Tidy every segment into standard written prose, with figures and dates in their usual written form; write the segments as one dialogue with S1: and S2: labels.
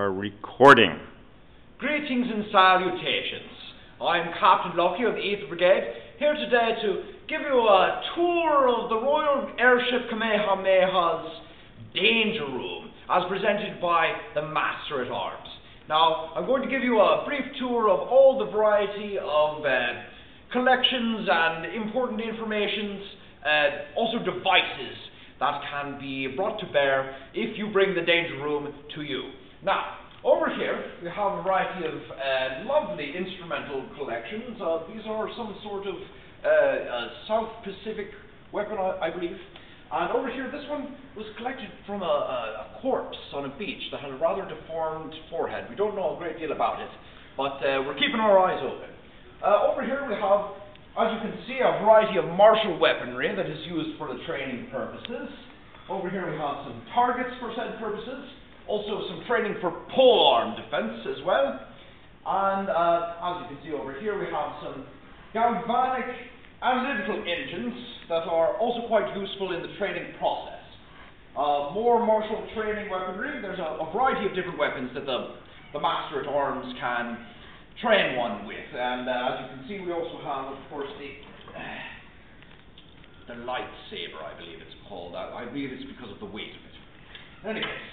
S1: are recording.
S2: Greetings and salutations. I'm Captain Lucky of the 8th Brigade, here today to give you a tour of the Royal Airship Kamehameha's Danger Room, as presented by the Master-at-Arms. Now, I'm going to give you a brief tour of all the variety of collections and important informations, also devices that can be brought to bear if you bring the Danger Room to you. Now, over here we have a variety of lovely instrumental collections. These are some sort of South Pacific weapon, I believe. And over here, this one was collected from a corpse on a beach that had a rather deformed forehead. We don't know a great deal about it, but we're keeping our eyes open. Over here we have, as you can see, a variety of martial weaponry that is used for the training purposes. Over here we have some targets for said purposes, also some training for polearm defense as well. And as you can see over here, we have some galvanic analytical engines that are also quite useful in the training process. More martial training weaponry. There's a variety of different weapons that the Master-at-Arms can train one with, and as you can see, we also have, of course, the lightsaber, I believe it's called. I believe it's because of the weight of it. Anyways,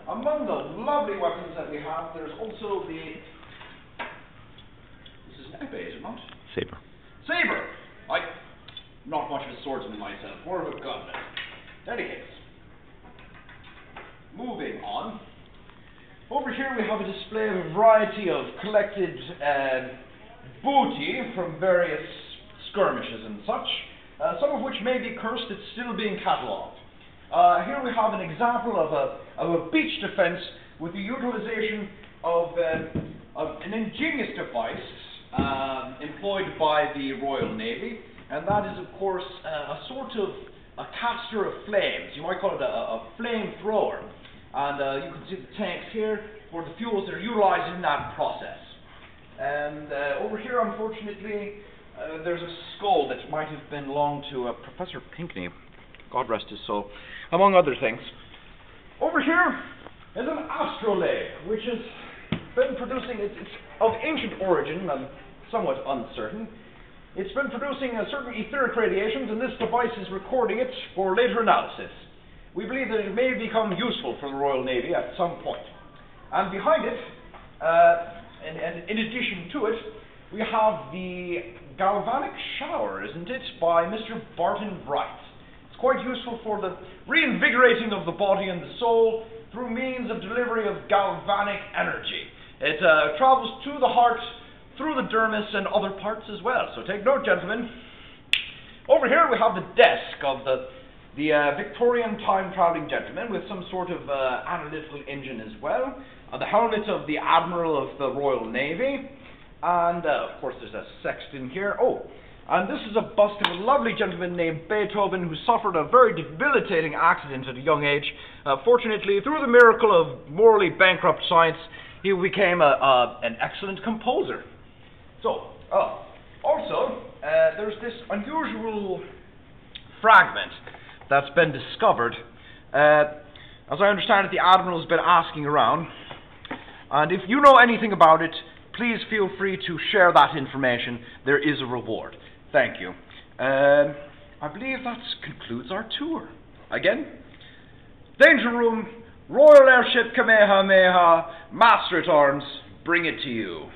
S2: among the lovely weapons that we have, there's also this is an epee, is it not?
S1: Saber.
S2: Saber! Not much of a swordsman myself, more of a gunman. Anyways, moving on. Over here we have a display of a variety of collected booty from various skirmishes and such, some of which may be cursed. It's still being catalogued. Here we have an example of a beach defense with the utilization of an ingenious device employed by the Royal Navy, and that is, of course, a sort of a caster of flames. You might call it a flamethrower. And you can see the tanks here for the fuels that are utilized in that process. And over here, unfortunately, there's a skull that might have belonged to Professor Pinckney, God rest his soul, among other things. Over here is an astrolabe, which has been producing, it's of ancient origin and somewhat uncertain. It's been producing certain etheric radiations, and this device is recording it for later analysis. We believe that it may become useful for the Royal Navy at some point. And behind it, and in addition to it, we have the galvanic shower, isn't it, by Mr. Barton Bright. It's quite useful for the reinvigorating of the body and the soul through means of delivery of galvanic energy. It travels to the heart, through the dermis and other parts as well. So take note, gentlemen. Over here we have the desk of the Victorian time-traveling gentleman with some sort of analytical engine as well. The helmet of the Admiral of the Royal Navy. And, of course, there's a sexton here. Oh, and this is a bust of a lovely gentleman named Beethoven who suffered a very debilitating accident at a young age. Fortunately, through the miracle of morally bankrupt science, he became an excellent composer. So, also, there's this unusual fragment that's been discovered. As I understand it, the Admiral's been asking around, and if you know anything about it, please feel free to share that information. There is a reward. Thank you. I believe that concludes our tour. Again, Danger Room, Royal Airship Kamehameha, Master-at-Arms, bring it to you.